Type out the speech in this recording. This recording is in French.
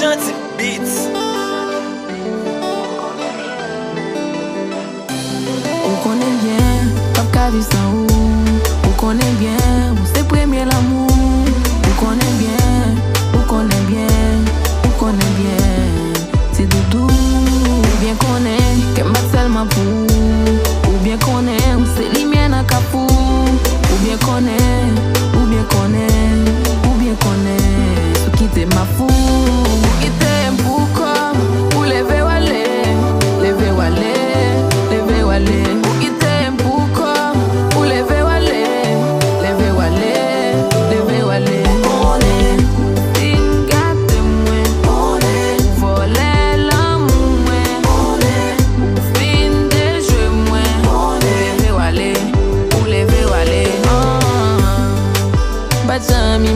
Gentil Beats. On connaît bien, Papa vit sans où. On connaît bien, c'est premier l'amour. On connaît bien, on connaît bien, on connaît bien. C'est doudou, ou bien qu'on est, qu'elle m'a seulement pour. Ou bien qu'on est, ou c'est l'imienne à capou. Ou bien qu'on est, ou bien qu'on est, ou bien qu'on est. Ce qui t'est ma fou, qui t'aime pour comme, ou lever ou aller, lever ou aller, lever ou aller. But tell me,